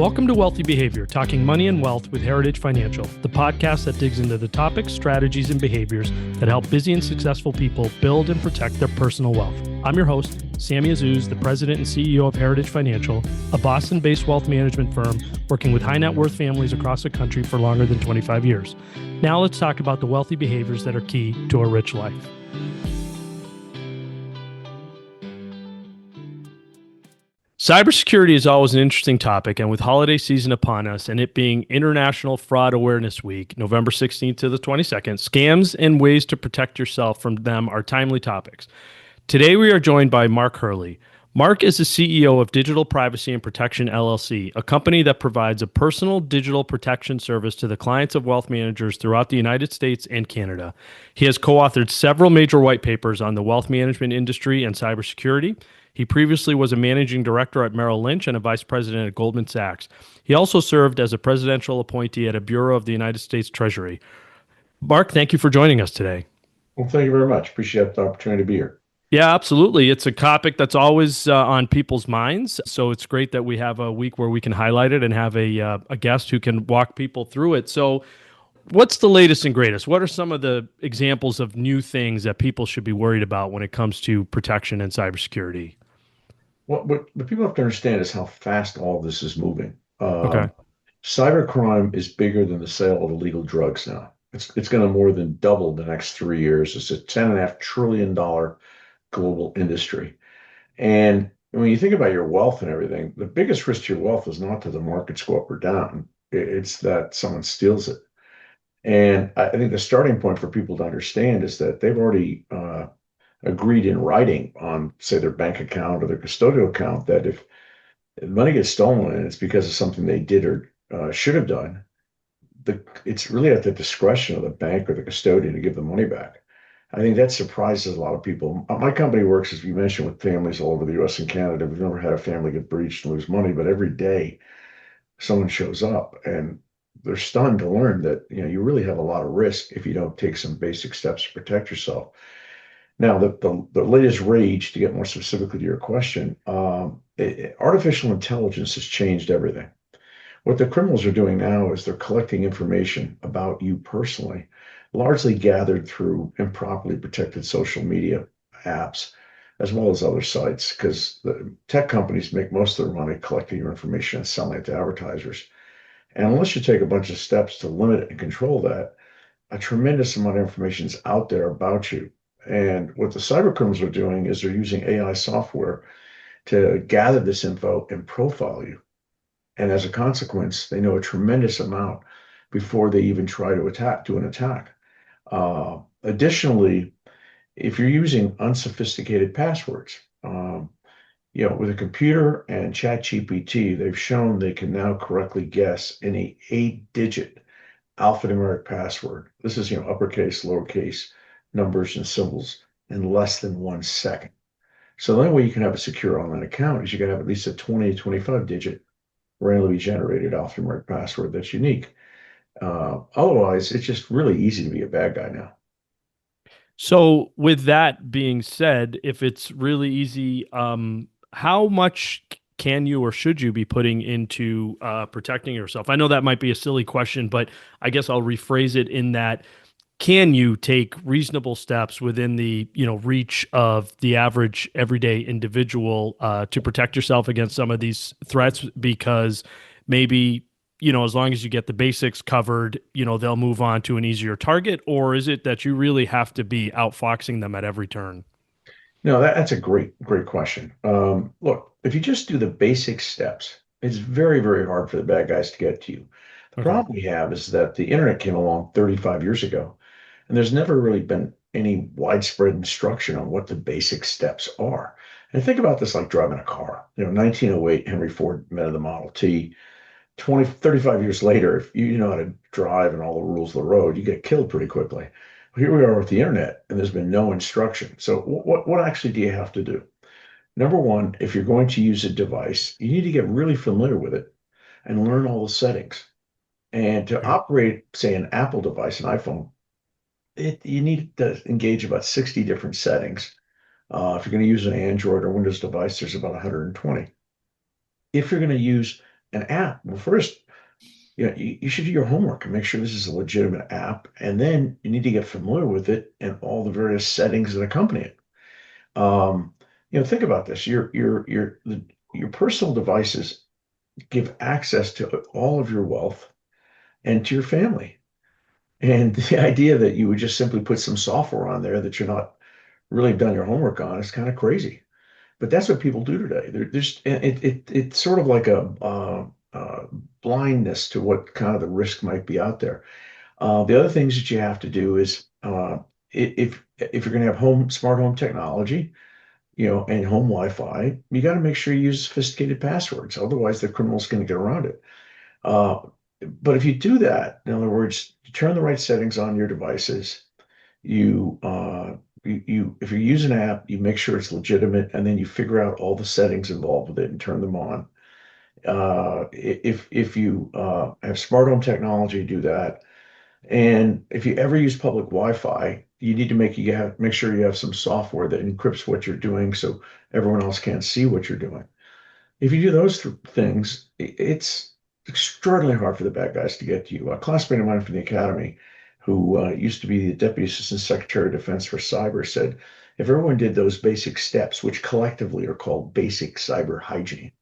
Welcome to Wealthy Behavior, talking money and wealth with Heritage Financial, the podcast that digs into the topics, strategies, and behaviors that help busy and successful people build and protect their personal wealth. I'm your host, Sammy Azuz, the president and CEO of Heritage Financial, a Boston-based wealth management firm working with high net worth families across the country for longer than 25 years. Now let's talk about the wealthy behaviors that are key to a rich life. Cybersecurity is always an interesting topic, and with holiday season upon us and it being International Fraud Awareness Week, November 16th to the 22nd, scams and ways to protect yourself from them are timely topics. Today we are joined by Mark Hurley. Mark is the CEO of Digital Privacy Protection LLC, a company that provides a personal digital protection service to the clients of wealth managers throughout the United States and Canada. He has co-authored several major white papers on the wealth management industry and cybersecurity. He previously was a managing director at Merrill Lynch and a vice president at Goldman Sachs. He also served as a presidential appointee at a bureau of the United States Treasury. Mark, thank you for joining us today. Well, thank you very much. Appreciate the opportunity to be here. Yeah, absolutely. It's a topic that's always on people's minds. So it's great that we have a week where we can highlight it and have a guest who can walk people through it. So what's the latest and greatest? What are some of the examples of new things that people should be worried about when it comes to protection and cybersecurity? What people have to understand is how fast all of this is moving. Okay. Cybercrime is bigger than the sale of illegal drugs now. It's going to more than double the next 3 years. It's a $10.5 trillion global industry. And when you think about your wealth and everything, the biggest risk to your wealth is not that the markets go up or down. It's that someone steals it. And I think the starting point for people to understand is that they've already agreed in writing on, say, their bank account or their custodial account that if money gets stolen and it's because of something they did or should have done, it's really at the discretion of the bank or the custodian to give the money back. I think that surprises a lot of people. My company works, as you mentioned, with families all over the U.S. and Canada. We've never had a family get breached and lose money, but every day someone shows up and they're stunned to learn that you really have a lot of risk if you don't take some basic steps to protect yourself. Now, the latest rage, to get more specifically to your question, artificial intelligence has changed everything. What the criminals are doing now is they're collecting information about you personally, largely gathered through improperly protected social media apps, as well as other sites, because the tech companies make most of their money collecting your information and selling it to advertisers. And unless you take a bunch of steps to limit and control that, a tremendous amount of information is out there about you. And what the cybercriminals are doing is they're using AI software to gather this info and profile you. And as a consequence, they know a tremendous amount before they even try to do an attack. Additionally, if you're using unsophisticated passwords, with a computer and ChatGPT, they've shown they can now correctly guess any 8-digit alphanumeric password. This is, uppercase, lowercase, numbers and symbols in less than 1 second. So the only way you can have a secure online account is you got to have at least a 20 to 25-digit randomly generated alphanumeric password that's unique. Otherwise, it's just really easy to be a bad guy now. So with that being said, if it's really easy, how much can you or should you be putting into protecting yourself? I know that might be a silly question, but I guess I'll rephrase it in that, can you take reasonable steps within the reach of the average everyday individual to protect yourself against some of these threats? Because maybe as long as you get the basics covered, they'll move on to an easier target, or is it that you really have to be outfoxing them at every turn? No, that's a great question. Look, if you just do the basic steps, it's very, very hard for the bad guys to get to you. The problem we have is that the internet came along 35 years ago, and there's never really been any widespread instruction on what the basic steps are. And think about this like driving a car. 1908, Henry Ford invented the Model T. 35 years later, if you know how to drive and all the rules of the road, you get killed pretty quickly. Here we are with the internet, and there's been no instruction. So what actually do you have to do? Number one, if you're going to use a device, you need to get really familiar with it and learn all the settings. And to operate, say, an Apple device, an iPhone, you need to engage about 60 different settings. If you're going to use an Android or Windows device, there's about 120. If you're going to use an app, well, first, you should do your homework and make sure this is a legitimate app, and then you need to get familiar with it and all the various settings that accompany it. Um, think about this. Your personal devices give access to all of your wealth and to your family. And the idea that you would just simply put some software on there that you're not really done your homework on is kind of crazy. But that's what people do today. There's it's sort of like a blindness to what kind of the risk might be out there. The other things that you have to do is if you're going to have smart home technology, and home Wi-Fi, you got to make sure you use sophisticated passwords. Otherwise, the criminal's going to get around it. Uh, but if you do that, in other words, you turn the right settings on your devices, if you use an app, you make sure it's legitimate, and then you figure out all the settings involved with it and turn them on. If you have smart home technology, do that. And if you ever use public Wi-Fi, you need to make sure you have some software that encrypts what you're doing so everyone else can't see what you're doing. If you do those things, it's extraordinarily hard for the bad guys to get to you. A classmate of mine from the academy, who used to be the Deputy Assistant Secretary of Defense for Cyber, said if everyone did those basic steps, which collectively are called basic cyber hygiene,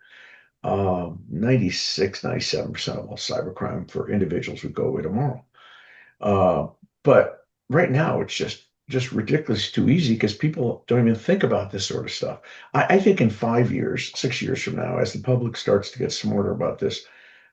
96, 97% of all cybercrime for individuals would go away tomorrow. But right now, it's just ridiculous too easy because people don't even think about this sort of stuff. I think in 5 years, 6 years from now, as the public starts to get smarter about this,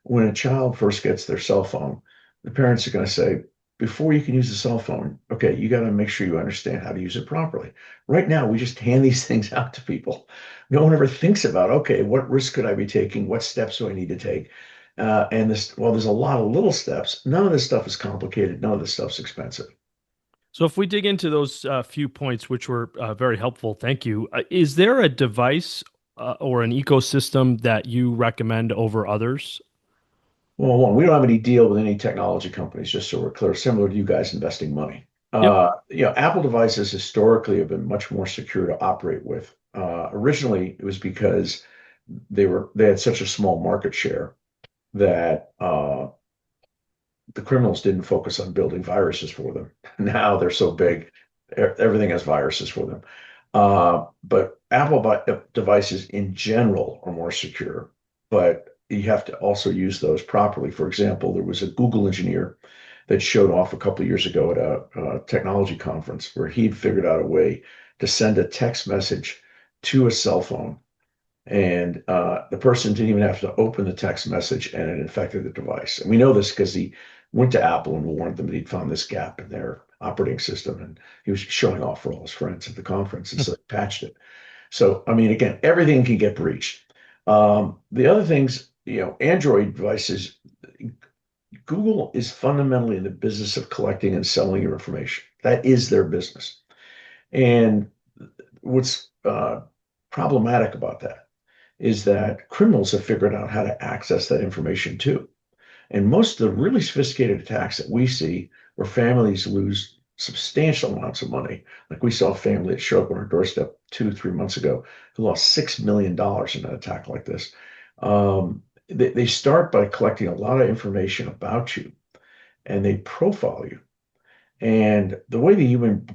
when a child first gets their cell phone, the parents are going to say, before you can use the cell phone, okay, you got to make sure you understand how to use it properly. Right now, we just hand these things out to people. No one ever thinks about, okay, what risk could I be taking? What steps do I need to take? Well, there's a lot of little steps. None of this stuff is complicated. None of this stuff's expensive. So if we dig into those few points, which were very helpful, thank you. Is there a device or an ecosystem that you recommend over others? Well, one, we don't have any deal with any technology companies, just so we're clear, similar to you guys investing money. Yep. Apple devices historically have been much more secure to operate with. Originally, it was because they had such a small market share that the criminals didn't focus on building viruses for them. Now they're so big, everything has viruses for them. But Apple devices in general are more secure, but you have to also use those properly. For example, there was a Google engineer that showed off a couple of years ago at a technology conference where he'd figured out a way to send a text message to a cell phone, and the person didn't even have to open the text message, and it infected the device. And we know this because he went to Apple and warned them that he'd found this gap in their operating system, and he was showing off for all his friends at the conference, and so they patched it. So, I mean, again, everything can get breached. The other things, Android devices, Google is fundamentally in the business of collecting and selling your information. That is their business. And what's problematic about that is that criminals have figured out how to access that information too. And most of the really sophisticated attacks that we see where families lose substantial amounts of money, like we saw a family that showed up on our doorstep 2, 3 months ago who lost $6 million in an attack like this. They start by collecting a lot of information about you and they profile you. And the way the human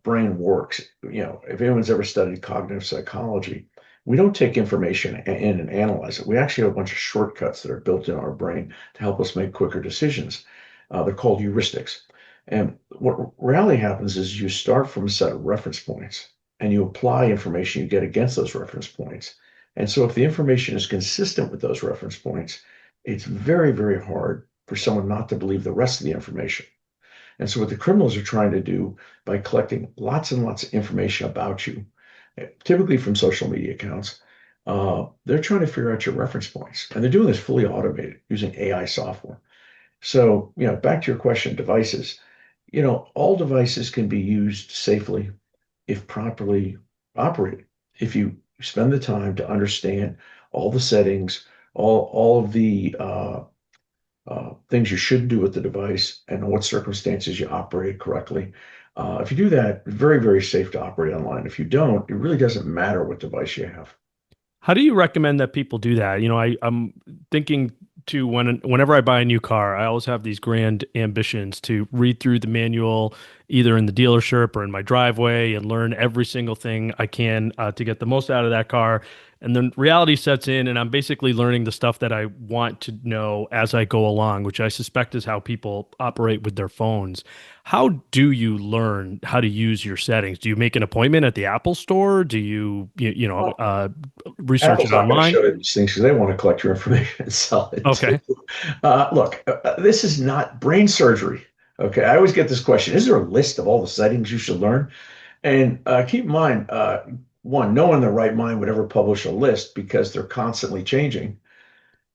brain works, if anyone's ever studied cognitive psychology, we don't take information in and analyze it. We actually have a bunch of shortcuts that are built in our brain to help us make quicker decisions. They're called heuristics. And what rarely happens is you start from a set of reference points and you apply information you get against those reference points. And so if the information is consistent with those reference points, it's very, very hard for someone not to believe the rest of the information. And so what the criminals are trying to do by collecting lots and lots of information about you, typically from social media accounts, they're trying to figure out your reference points. And they're doing this fully automated using AI software. So, back to your question, devices, all devices can be used safely if properly operated. If you spend the time to understand all the settings, all of the things you should do with the device and what circumstances you operate correctly. If you do that, very, very safe to operate online. If you don't, it really doesn't matter what device you have. How do you recommend that people do that? I'm thinking to whenever I buy a new car, I always have these grand ambitions to read through the manual, either in the dealership or in my driveway, and learn every single thing I can to get the most out of that car. And then reality sets in, and I'm basically learning the stuff that I want to know as I go along, which I suspect is how people operate with their phones. How do you learn how to use your settings? Do you make an appointment at the Apple store? Do Well, research it Apple's not going to online? show you these things because they want to collect your information and sell it to Okay. you. Look, this is not brain surgery. Okay, I always get this question: is there a list of all the settings you should learn? And keep in mind, one, no one in their right mind would ever publish a list because they're constantly changing.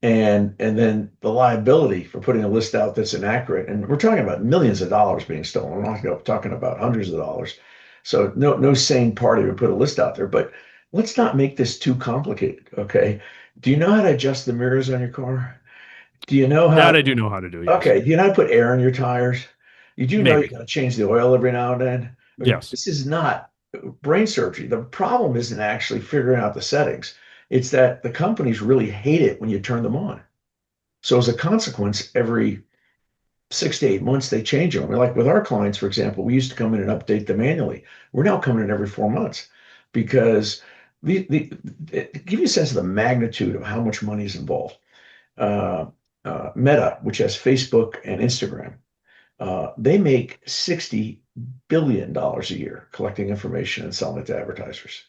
And then the liability for putting a list out that's inaccurate. And we're talking about millions of dollars being stolen. We're not talking about hundreds of dollars. So no sane party would put a list out there. But let's not make this too complicated. Okay. Do you know how to adjust the mirrors on your car? Do you know how? That I do know how to do, yes. Okay. Do you know how to put air in your tires? You do know you Maybe. got to change the oil every now and then. Okay, Yes. this is not brain surgery. The problem isn't actually figuring out the settings. It's that the companies really hate it when you turn them on. So as a consequence, every 6 to 8 months they change them. Like with our clients, for example, we used to come in and update them manually. We're now coming in every 4 months because give you a sense of the magnitude of how much money is involved. Uh, Meta, which has Facebook and Instagram, they make $60 billion a year collecting information and selling it to advertisers.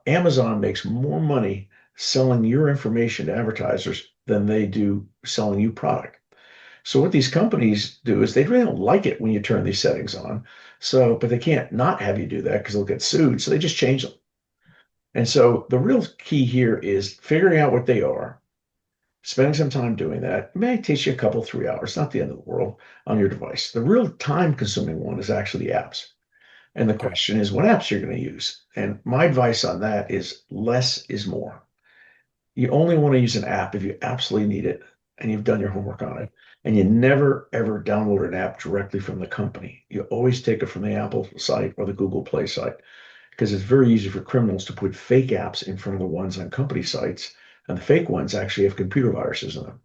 Amazon makes more money selling your information to advertisers than they do selling you product. So what these companies do is they really don't like it when you turn these settings on. So, but they can't not have you do that because they'll get sued. So they just change them. And so the real key here is figuring out what they are, spending some time doing that. It may take you a couple, 3 hours, not the end of the world on your device. The real time consuming one is actually the apps. And the Okay. question is what apps you're going to use. And my advice on that is less is more. You only want to use an app if you absolutely need it and you've done your homework on it. And you never, ever download an app directly from the company. You always take it from the Apple site or the Google Play site because it's very easy for criminals to put fake apps in front of the ones on company sites. And the fake ones actually have computer viruses in them.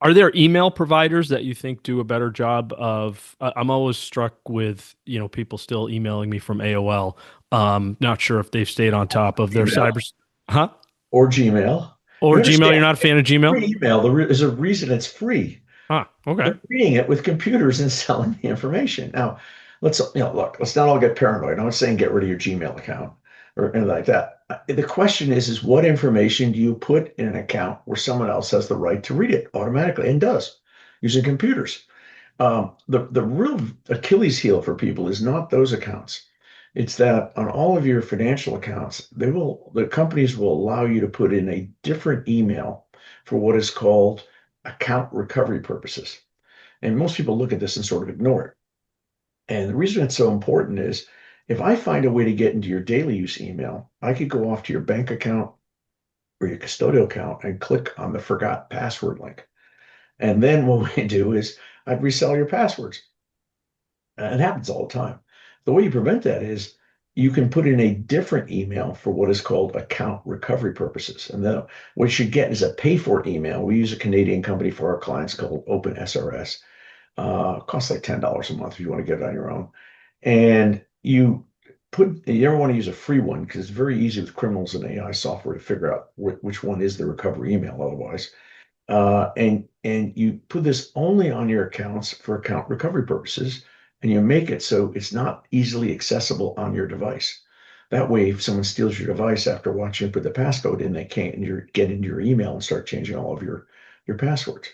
Are there email providers that you think do a better job of? I'm always struck with, people still emailing me from AOL. Not sure if they've stayed on top of their Email cyber, huh? or Gmail. You Or Gmail. You're understand? not a fan of Gmail? Free email, there's a reason it's free. Ah, okay. They're reading it with computers and selling the information. Now, look, let's not all get paranoid. I'm not saying get rid of your Gmail account or anything like that. The question is what information do you put in an account where someone else has the right to read it automatically and does using computers? The real Achilles heel for people is not those accounts. It's that on all of your financial accounts, the companies will allow you to put in a different email for what is called account recovery purposes. And most people look at this and sort of ignore it. And the reason it's so important is if I find a way to get into your daily use email, I could go off to your bank account or your custodial account and click on the forgot password link. And then what we do is I'd resell your passwords. And it happens all the time. The way you prevent that is you can put in a different email for what is called account recovery purposes. And then what you get is a pay for email. We use a Canadian company for our clients called OpenSRS. It costs like $10 a month if you want to get it on your own. And you never want to use a free one because it's very easy with criminals and AI software to figure out which one is the recovery email otherwise. And you put this only on your accounts for account recovery purposes, and you make it so it's not easily accessible on your device. That way, if someone steals your device after watching you put the passcode in, they can't get into your email and start changing all of your passwords.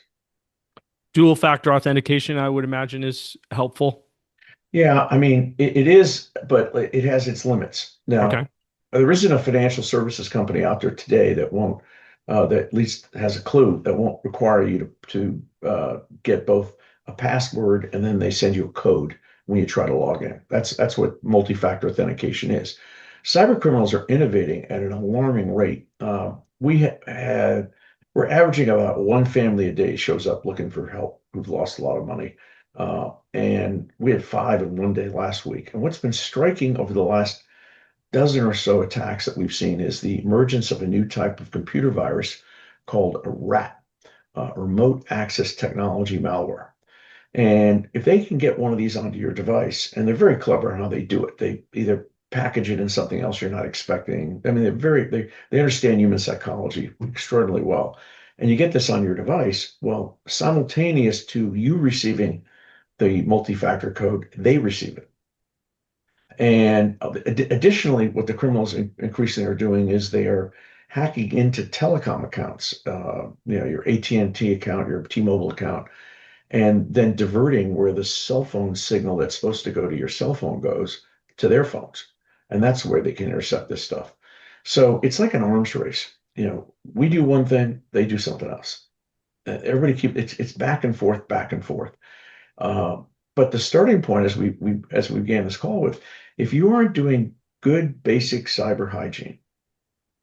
Dual factor authentication, I would imagine, is helpful. Yeah, I mean, it is, but it has its limits. Now, Okay. there isn't a financial services company out there today that won't, that at least has a clue that won't require you to get both a password and then they send you a code when you try to log in. That's what multi-factor authentication is. Cyber criminals are innovating at an alarming rate. We're averaging about one family a day shows up looking for help who've lost a lot of money. And we had five in one day last week. And what's been striking over the last dozen or so attacks that we've seen is the emergence of a new type of computer virus called a RAT, remote access technology malware. And if they can get one of these onto your device, and they're very clever in how they do it, they either package it in something else you're not expecting. I mean, they understand human psychology extraordinarily well. And you get this on your device, well, simultaneous to you receiving the multi-factor code, they receive it. And additionally, what the criminals increasingly are doing is they are hacking into telecom accounts, your AT&T account, your T-Mobile account, and then diverting where the cell phone signal that's supposed to go to your cell phone goes to their phones. And that's where they can intercept this stuff. So it's like an arms race. We do one thing, they do something else. Everybody it's back and forth, back and forth. Uh, but the starting point, as we began this call with, if you aren't doing good basic cyber hygiene,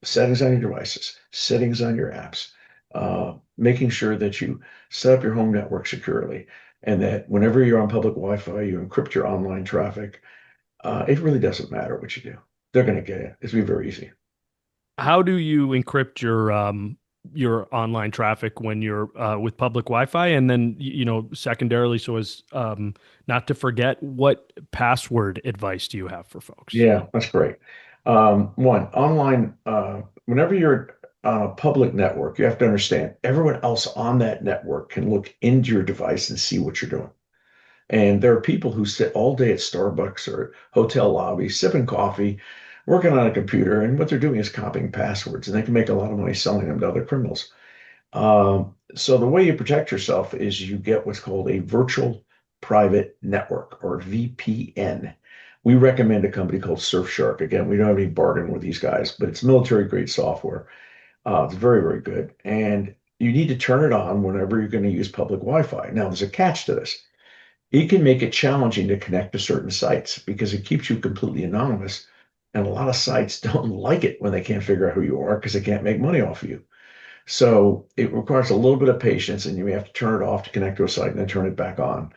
settings on your devices, settings on your apps, making sure that you set up your home network securely, and that whenever you're on public Wi-Fi, you encrypt your online traffic. It really doesn't matter what you do. They're going to get it. It's going to be very easy. How do you encrypt your online traffic when you're with public Wi-Fi? And then, secondarily, so as not to forget, what password advice do you have for folks? Yeah, that's great. One, online, whenever you're on a public network, you have to understand everyone else on that network can look into your device and see what you're doing. And there are people who sit all day at Starbucks or hotel lobbies, sipping coffee, working on a computer, and what they're doing is copying passwords, and they can make a lot of money selling them to other criminals. So the way you protect yourself is you get what's called a virtual private network, or VPN. We recommend a company called Surfshark. Again, we don't have any bargain with these guys, but it's military grade software. It's very, very good. And you need to turn it on whenever you're going to use public Wi-Fi. Now, there's a catch to this. It can make it challenging to connect to certain sites because it keeps you completely anonymous. And a lot of sites don't like it when they can't figure out who you are because they can't make money off of you. So it requires a little bit of patience, and you may have to turn it off to connect to a site and then turn it back on.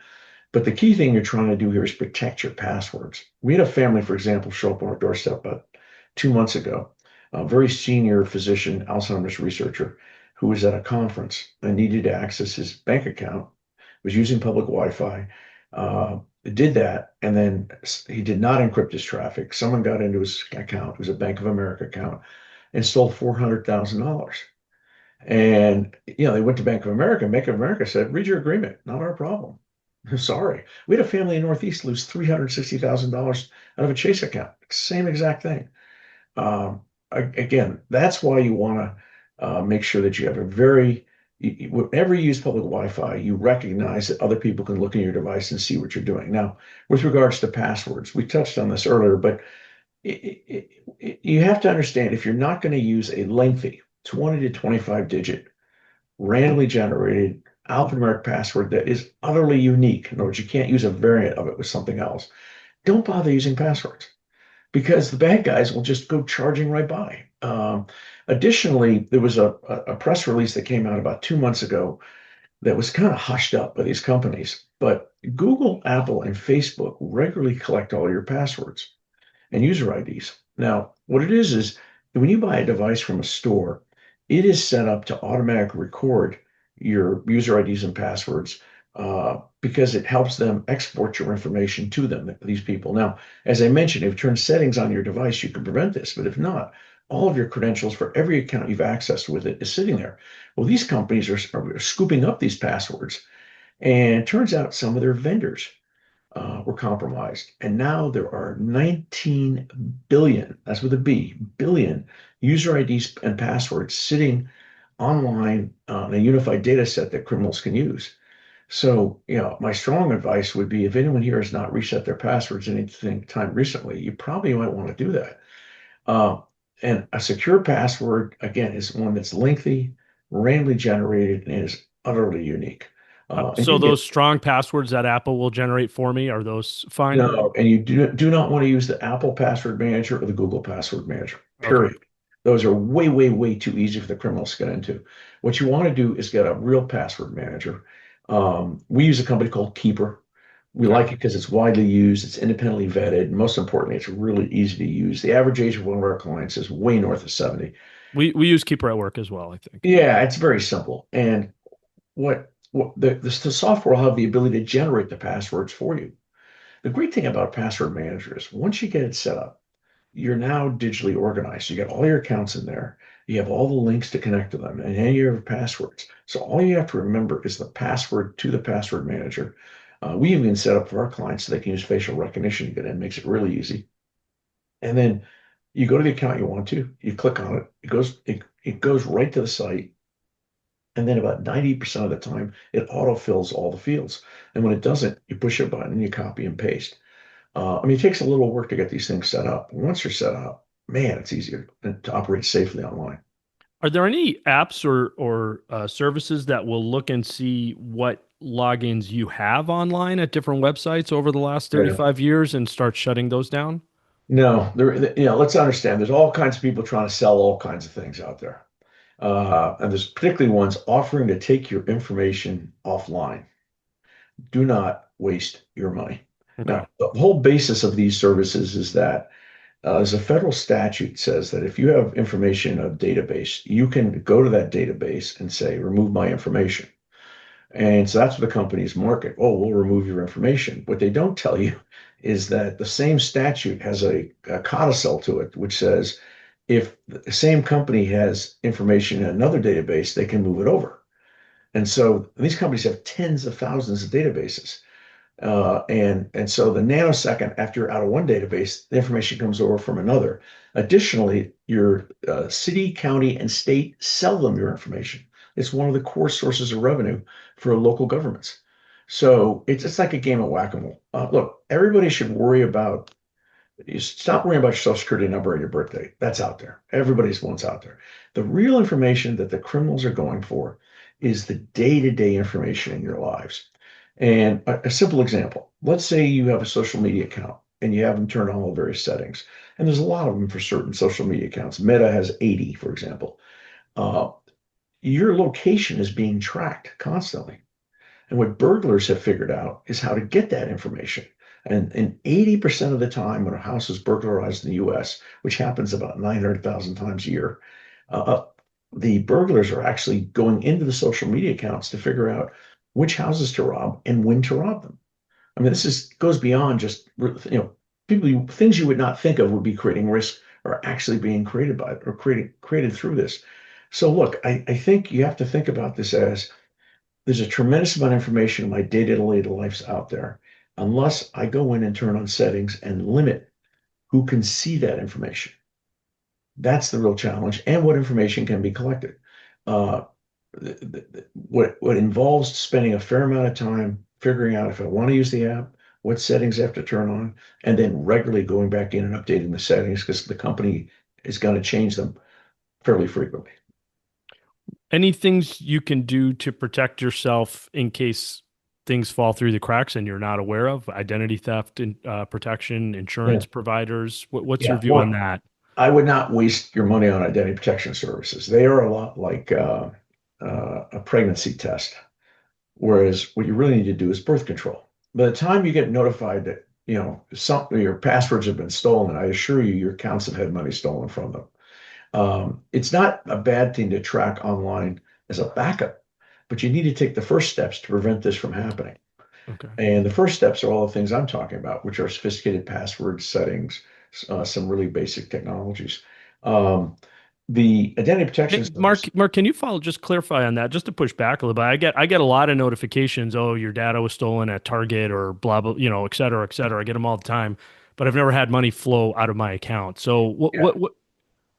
But the key thing you're trying to do here is protect your passwords. We had a family, for example, show up on our doorstep about 2 months ago, a very senior physician, Alzheimer's researcher, who was at a conference and needed to access his bank account, was using public Wi-Fi, did that, and then he did not encrypt his traffic. Someone got into his account, it was a Bank of America account, and stole $400,000. And they went to Bank of America. Bank of America said, "Read your agreement, not our problem." Sorry. We had a family in Northeast lose $360,000 out of a Chase account. Same exact thing. Um, Again, that's why you want to make sure that you have whenever you use public Wi-Fi, you recognize that other people can look in your device and see what you're doing. Now, with regards to passwords, we touched on this earlier, but you have to understand, if you're not going to use a lengthy 20 to 25 digit randomly generated alphanumeric password that is utterly unique, in other words, you can't use a variant of it with something else, don't bother using passwords because the bad guys will just go charging right by. Additionally, there was a press release that came out about 2 months ago that was kind of hushed up by these companies. But Google, Apple, and Facebook regularly collect all your passwords and user IDs. Now, what it is when you buy a device from a store, it is set up to automatically record your user IDs and passwords because it helps them export your information to them, these people. Now, as I mentioned, if you turn settings on your device, you can prevent this. But if not, all of your credentials for every account you've accessed with it is sitting there. Well, these companies are scooping up these passwords. And it turns out some of their vendors were compromised. And now there are 19 billion, that's with a B, billion user IDs and passwords sitting online on a unified data set that criminals can use. So, my strong advice would be if anyone here has not reset their passwords anything time recently, you probably might want to do that. Uh, and a secure password, again, is one that's lengthy, randomly generated, and is utterly unique. And So you get those strong passwords that Apple will generate for me, are those fine? No, and you do not want to use the Apple Password Manager or the Google Password Manager, Okay. period. Those are way, way, way too easy for the criminals to get into. What you want to do is get a real password manager. We use a company called Keeper. We Okay. like it because it's widely used, it's independently vetted, and most importantly, it's really easy to use. The average age of one of our clients is way north of 70. We use Keeper at Work as well, I think. Yeah, it's very simple. And the software will have the ability to generate the passwords for you. The great thing about Password Manager is once you get it set up, you're now digitally organized. You got all your accounts in there. You have all the links to connect to them and any of your passwords. So all you have to remember is the password to the password manager. We even set up for our clients so they can use facial recognition to get in. Makes it really easy. And then you go to the account you want to, you click on it, it goes right to the site. And then about 90% of the time, it autofills all the fields. And when it doesn't, you push a button and you copy and paste. I mean, it takes a little work to get these things set up. Once they're set up, man, it's easier to operate safely online. Are there any apps or services that will look and see what logins you have online at different websites over the last Yeah. 35 years and start shutting those down? No, let's understand there's all kinds of people trying to sell all kinds of things out there. And there's particularly ones offering to take your information offline. Do not waste your money. Okay. Now, the whole basis of these services is that there's a federal statute says that if you have information in a database, you can go to that database and say, remove my information. And so that's what the companies market. Oh, we'll remove your information. What they don't tell you is that the same statute has a codicil to it, which says if the same company has information in another database, they can move it over. And so these companies have tens of thousands of databases. And so the nanosecond after you're out of one database, the information comes over from another. Additionally, your city, county, and state sell them your information. It's one of the core sources of revenue for local governments. So it's like a game of whack-a-mole. Look, everybody should worry about you stop worrying about your social security number and your birthday. That's out there. Everybody's one's out there. The real information that the criminals are going for is the day-to-day information in your lives. And a simple example, let's say you have a social media account and you have them turned on all the various settings. And there's a lot of them for certain social media accounts. Meta has 80, for example. Uh, your location is being tracked constantly. And what burglars have figured out is how to get that information. And 80% of the time when a house is burglarized in the US, which happens about 900,000 times a year, uh, the burglars are actually going into the social media accounts to figure out which houses to rob and when to rob them. I mean, this is goes beyond just things you would not think of would be creating risk are actually being created by it or created through this. So look, I think you have to think about this as there's a tremendous amount of information in my day-to-day lives out there. Unless I go in and turn on settings and limit who can see that information. That's the real challenge and what information can be collected. Uh, what involves spending a fair amount of time figuring out if I want to use the app, what settings I have to turn on, and then regularly going back in and updating the settings because the company is going to change them fairly frequently. Any things you can do to protect yourself in case things fall through the cracks and you're not aware of? Identity theft and protection, Yeah. insurance providers. What's your Yeah. view on One, that? I would not waste your money on identity protection services. They are a lot like a pregnancy test. Whereas what you really need to do is birth control. By the time you get notified that your passwords have been stolen, I assure you your accounts have had money stolen from them. It's not a bad thing to track online as a backup, but you need to take the first steps to prevent this from happening. Okay. And the first steps are all the things I'm talking about, which are sophisticated password settings, some really basic technologies. Um, the identity protection Hey, service, Mark, can you follow, just clarify on that, just to push back a little bit? I get a lot of notifications. Oh, your data was stolen at Target or blah, blah, et cetera, et cetera. I get them all the time, but I've never had money flow out of my account. So yeah, what,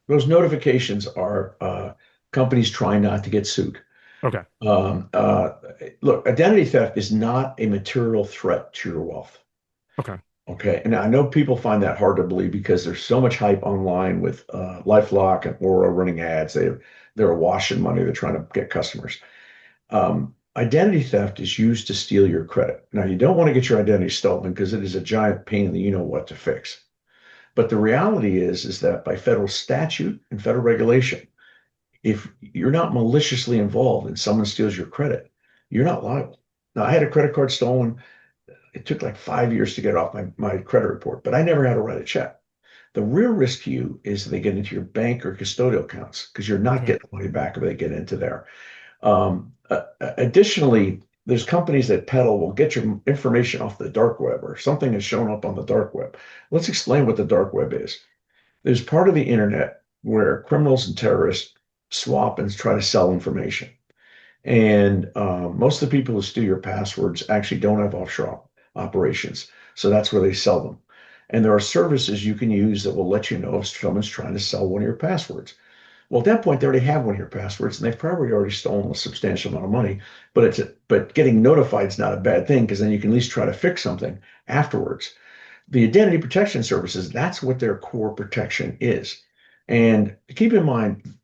those notifications are companies trying not to get sued. okay. Um, uh, Look, identity theft is not a material threat to your wealth. Okay. Okay. And I know people find that hard to believe because there's so much hype online with LifeLock and Aura running ads. They're washing money. They're trying to get customers. Identity theft is used to steal your credit. Now, you don't want to get your identity stolen because it is a giant pain in the you know what to fix. But the reality is that by federal statute and federal regulation, if you're not maliciously involved and someone steals your credit, you're not liable. Now, I had a credit card stolen it took like 5 years to get it off my credit report, but I never had to write a check. The real risk to you is they get into your bank or custodial accounts because you're not Hmm. getting money back if they get into there. Additionally, there's companies that peddle will get your information off the dark web or something has shown up on the dark web. Let's explain what the dark web is. There's part of the internet where criminals and terrorists swap and try to sell information. And most of the people who steal your passwords actually don't have offshore operations. So that's where they sell them. And there are services you can use that will let you know if someone's trying to sell one of your passwords. Well, at that point, they already have one of your passwords, and they've probably already stolen a substantial amount of money. But getting notified is not a bad thing because then you can at least try to fix something afterwards. The identity protection services, that's what their core protection is. And keep in mind,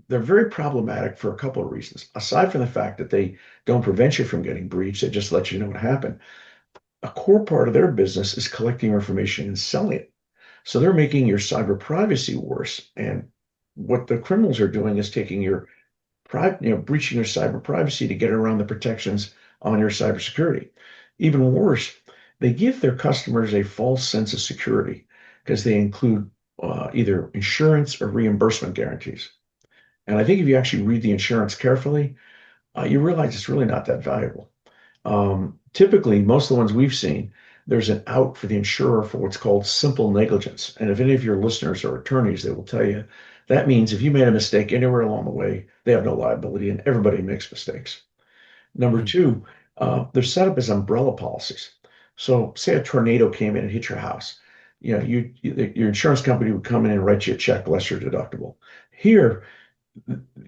they're very problematic for a couple of reasons. Aside from the fact that they don't prevent you from getting breached, they just let you know what happened. A core part of their business is collecting your information and selling it. So they're making your cyber privacy worse. And what the criminals are doing is taking your breaching your cyber privacy to get around the protections on your cybersecurity. Even worse, they give their customers a false sense of security because they include either insurance or reimbursement guarantees. And I think if you actually read the insurance carefully, you realize it's really not that valuable. Typically, most of the ones we've seen, there's an out for the insurer for what's called simple negligence. And if any of your listeners are attorneys, they will tell you that means if you made a mistake anywhere along the way, they have no liability, and everybody makes mistakes. Number Hmm. two, they're set up as umbrella policies. So, say a tornado came in and hit your house. Your insurance company would come in and write you a check less your deductible. Here,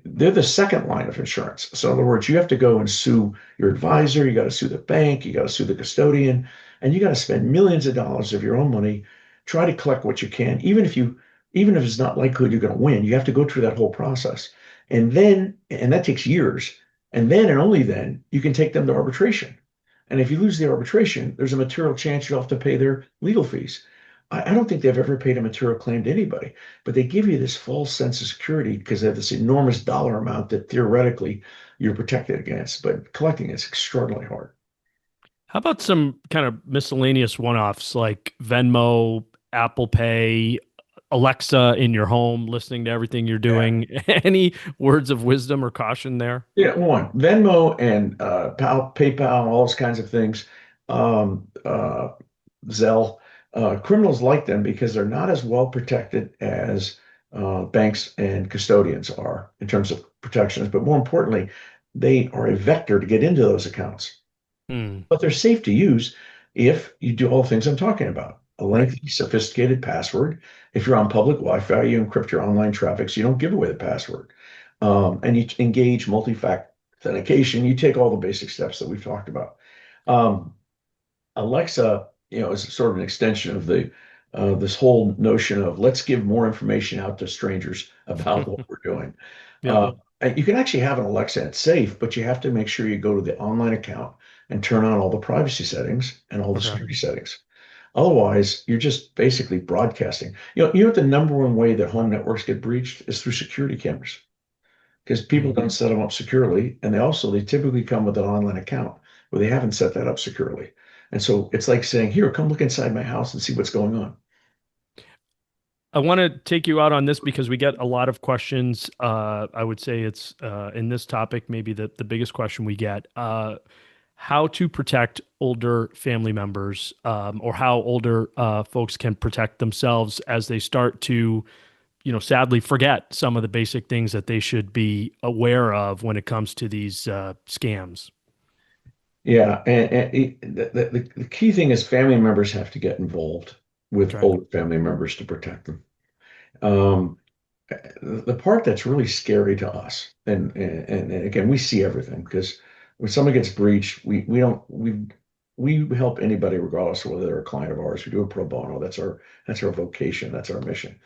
they're the second line of insurance. So in other words, you have to go and sue your advisor, you got to sue the bank, you got to sue the custodian, and you got to spend millions of dollars of your own money, try to collect what you can, even if it's not likely you're going to win, you have to go through that whole process. And that takes years. And then and only then you can take them to arbitration. And if you lose the arbitration, there's a material chance you'll have to pay their legal fees. I don't think they've ever paid a material claim to anybody, but they give you this false sense of security because they have this enormous dollar amount that theoretically you're protected against, but collecting is extraordinarily hard. How about some kind of miscellaneous one-offs like Venmo, Apple Pay, Alexa in your home, listening to everything you're Yeah. doing? Any words of wisdom or caution there? Yeah, one, Venmo and PayPal, all those kinds of things, um, uh, Zelle, criminals like them because they're not as well protected as banks and custodians are in terms of protections. But more importantly, they are a vector to get into those accounts. Hmm. But they're safe to use if you do all the things I'm talking about. A Right. lengthy, sophisticated password. If you're on public Wi-Fi, you encrypt your online traffic so you don't give away the password. And you engage multi-factor authentication. You take all the basic steps that we've talked about. Um, Alexa, is sort of an extension of the this whole notion of let's give more information out to strangers about what we're doing. Yep. Uh, and you can actually have an Alexa and it's safe, but you have to make sure you go to the online account and turn on all the privacy settings and all the Okay. security settings. Otherwise, you're just basically broadcasting. You know what the number one way that home networks get breached is through security cameras because people Hmm. don't set them up securely, and they typically come with an online account where they haven't set that up securely. And so it's like saying, "Here, come look inside my house and see what's going on." I want to take you out on this because we get a lot of questions. I would say it's in this topic, maybe the biggest question we get. How to protect older family members, or how older folks can protect themselves as they start to, sadly forget some of the basic things that they should be aware of when it comes to these scams. Yeah, and the key thing is family members have to get involved with Okay. older family members to protect them. Um, the part that's really scary to us, and again, we see everything because when someone gets breached, we don't we help anybody regardless of whether they're a client of ours. We do it pro bono. That's our vocation. That's our mission.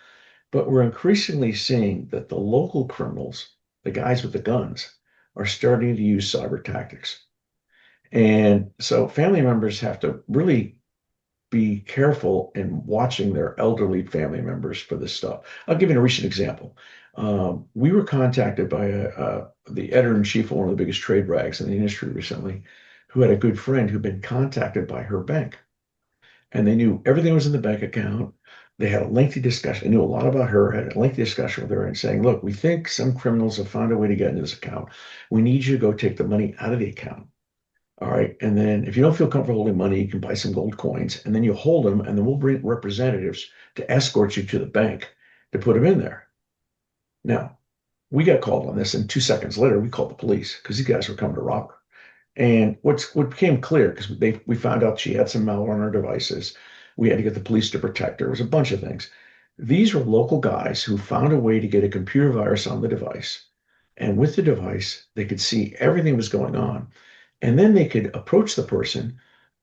But we're increasingly seeing that the local criminals, the guys with the guns, are starting to use cyber tactics. And so family members have to really be careful in watching their elderly family members for this stuff. I'll give you a recent example. We were contacted by the editor in chief of one of the biggest trade rags in the industry recently, who had a good friend who'd been contacted by her bank, and they knew everything was in the bank account. They had a lengthy discussion. They knew a lot about her, had a lengthy discussion with her and saying, look, we think some criminals have found a way to get into this account. We need you to go take the money out of the account. All right. And then if you don't feel comfortable holding money, you can buy some gold coins and then you hold them and then we'll bring representatives to escort you to the bank to put them in there. Now, we got called on this and 2 seconds later, we called the police because these guys were coming to rob her. And what became clear, because we found out she had some malware on her devices. We had to get the police to protect her. It was a bunch of things. These were local guys who found a way to get a computer virus on the device. And with the device, they could see everything was going on. And then they could approach the person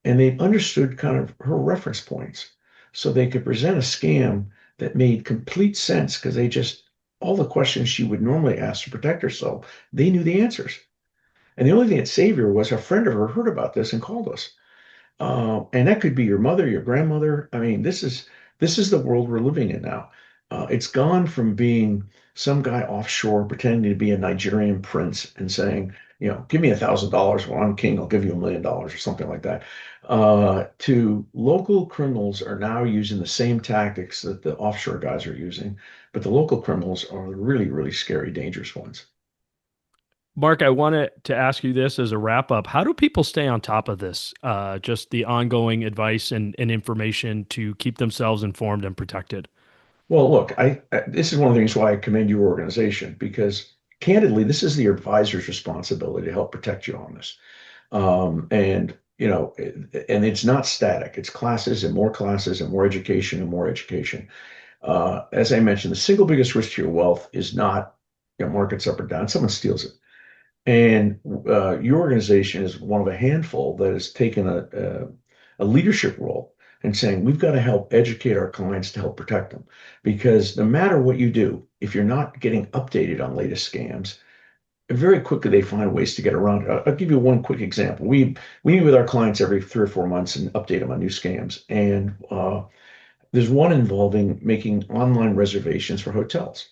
and they understood kind of her reference points. So they could present a scam that made complete sense because all the questions she would normally ask to protect herself, they knew the answers. And the only thing that saved her was a friend of her heard about this and called us. And that could be your mother, your grandmother. I mean, this is the world we're living in now. It's gone from being some guy offshore pretending to be a Nigerian prince and saying, give me $1,000 when I'm king, I'll give you $1 million or something like that. To local criminals are now using the same tactics that the offshore guys are using, but the local criminals are the really, really scary, dangerous ones. Mark, I wanted to ask you this as a wrap up. How do people stay on top of this? Just the ongoing advice and information to keep themselves informed and protected. Well, look, this is one of the things why I commend your organization because candidly, this is the advisor's responsibility to help protect you on this. And it's not static. It's classes and more education and more education. As I mentioned, the single biggest risk to your wealth is not, markets up or down. Someone steals it. And your organization is one of a handful that has taken a leadership role and saying, we've got to help educate our clients to help protect them. Because no matter what you do, if you're not getting updated on latest scams, very quickly they find ways to get around it. I'll give you one quick example. We meet with our clients every 3 or 4 months and update them on new scams. And there's one involving making online reservations for hotels.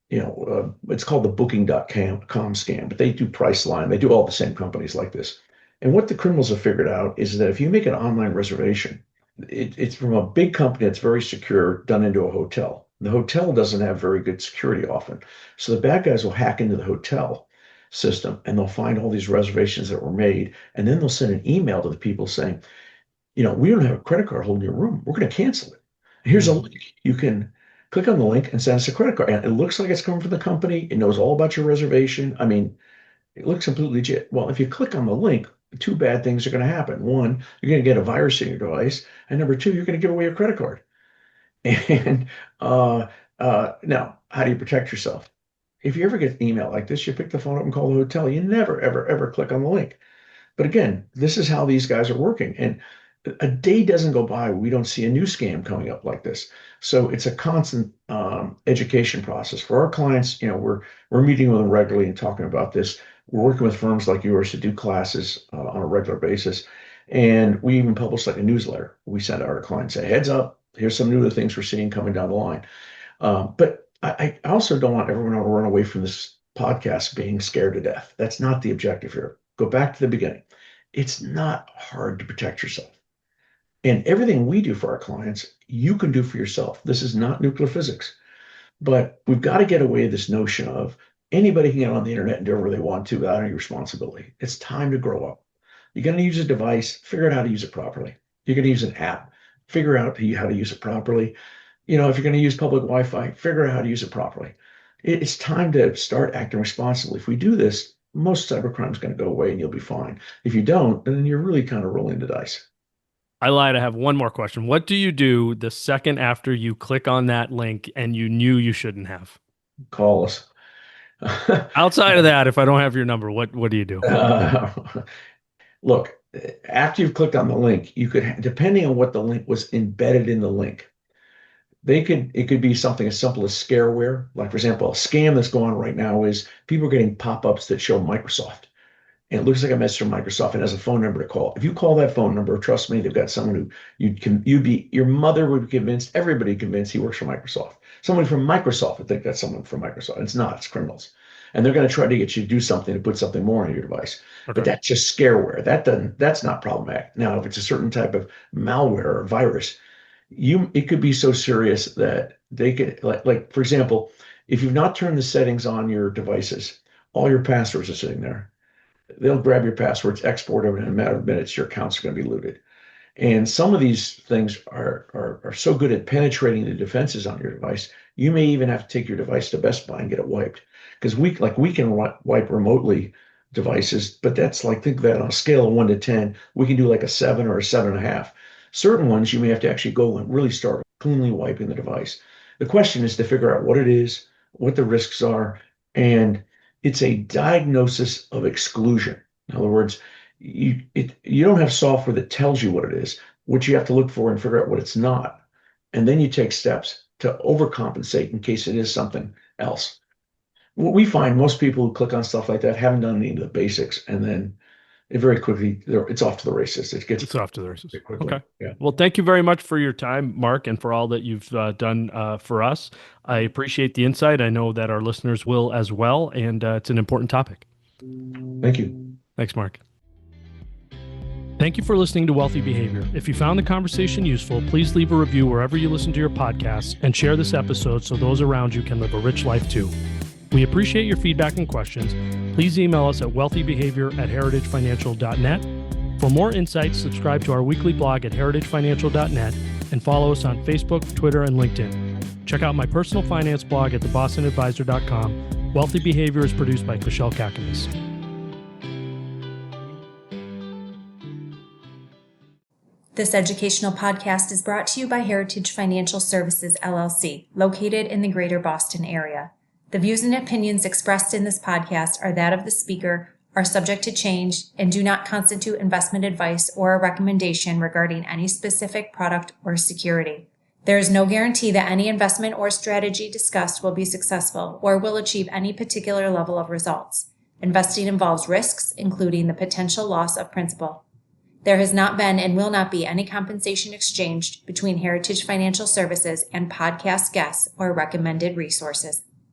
It's called the booking.com scam, but they do Priceline. They do all the same companies like this. And what the criminals have figured out is that if you make an online reservation, it's from a big company that's very secure, done into a hotel. The hotel doesn't have very good security often. So the bad guys will hack into the hotel system and they'll find all these reservations that were made. And then they'll send an email to the people saying, we don't have a credit card holding your room. We're going to cancel it. Here's a link. You can click on the link and send us a credit card. And it looks like it's coming from the company. It knows all about your reservation. I mean, it looks completely legit. Well, if you click on the link, two bad things are going to happen. One, you're going to get a virus in your device. And number two, you're going to give away your credit card. And now, how do you protect yourself? If you ever get an email like this, you pick the phone up and call the hotel. You never, ever, ever click on the link. But again, this is how these guys are working. And a day doesn't go by where we don't see a new scam coming up like this. So it's a constant education process for our clients. We're meeting with them regularly and talking about this. We're working with firms like yours to do classes on a regular basis, and we even publish like a newsletter. We send out our clients, say, "Heads up! Here's some new things we're seeing coming down the line." But I also don't want everyone to run away from this podcast being scared to death. That's not the objective here. Go back to the beginning. It's not hard to protect yourself. And everything we do for our clients, you can do for yourself. This is not nuclear physics, but we've got to get away this notion of anybody can get on the internet and do whatever they want to without any responsibility. It's time to grow up. You're going to use a device, figure out how to use it properly. You're going to use an app, figure out how to use it properly. If you're going to use public Wi-Fi, figure out how to use it properly. It's time to start acting responsibly. If we do this, most cybercrime is going to go away and you'll be fine. If you don't, then you're really kind of rolling the dice. I lied. I have one more question. What do you do the second after you click on that link and you knew you shouldn't have? Call us. Outside of that, if I don't have your number, what do you do? Uh, Look, after you've clicked on the link, you could, depending on what the link was embedded in the link, it could be something as simple as scareware. Like, for example, a scam that's going on right now is people are getting pop-ups that show Microsoft. And it looks like a message from Microsoft and has a phone number to call. If you call that phone number, trust me, they've got someone who your mother would be convinced, everybody convinced he works for Microsoft. Somebody from Microsoft would think that's someone from Microsoft. It's not, it's criminals. and they're going to try to get you to do something to put something more on your device. Okay. But that's just scareware. That's not problematic. Now, if it's a certain type of malware or virus, it could be so serious that they could, like for example, if you've not turned the settings on your devices, all your passwords are sitting there. They'll grab your passwords, export them, and in a matter of minutes, your account's going to be looted. And some of these things are so good at penetrating the defenses on your device, you may even have to take your device to Best Buy and get it wiped. Because we can wipe remotely devices, but that's like, think of that on a scale of 1 to 10, we can do like a 7 or a 7.5. Certain ones you may have to actually go and really start cleanly wiping the device. The question is to figure out what it is, what the risks are, and it's a diagnosis of exclusion. In other words, you don't have software that tells you what it is. What you have to look for and figure out what it's not. And then you take steps to overcompensate in case it is something else. What we find, most people who click on stuff like that haven't done any of the basics, and then very quickly it's off to the races. It's off to the races. Quickly. Okay. Yeah. Well, thank you very much for your time, Mark, and for all that you've done for us. I appreciate the insight. I know that our listeners will as well, and it's an important topic. Thank you. Thanks, Mark. Thank you for listening to Wealthy Behavior. If you found the conversation useful, please leave a review wherever you listen to your podcasts and share this episode so those around you can live a rich life too. We appreciate your feedback and questions. Please email us at wealthybehavior@heritagefinancial.net. For more insights, subscribe to our weekly blog at heritagefinancial.net and follow us on Facebook, Twitter, and LinkedIn. Check out my personal finance blog at thebostonadvisor.com. Wealthy Behavior is produced by Kushel Kakamis. This educational podcast is brought to you by Heritage Financial Services, LLC, located in the greater Boston area. The views and opinions expressed in this podcast are that of the speaker, are subject to change, and do not constitute investment advice or a recommendation regarding any specific product or security. There is no guarantee that any investment or strategy discussed will be successful or will achieve any particular level of results. Investing involves risks, including the potential loss of principal. There has not been and will not be any compensation exchanged between Heritage Financial Services and podcast guests or recommended resources.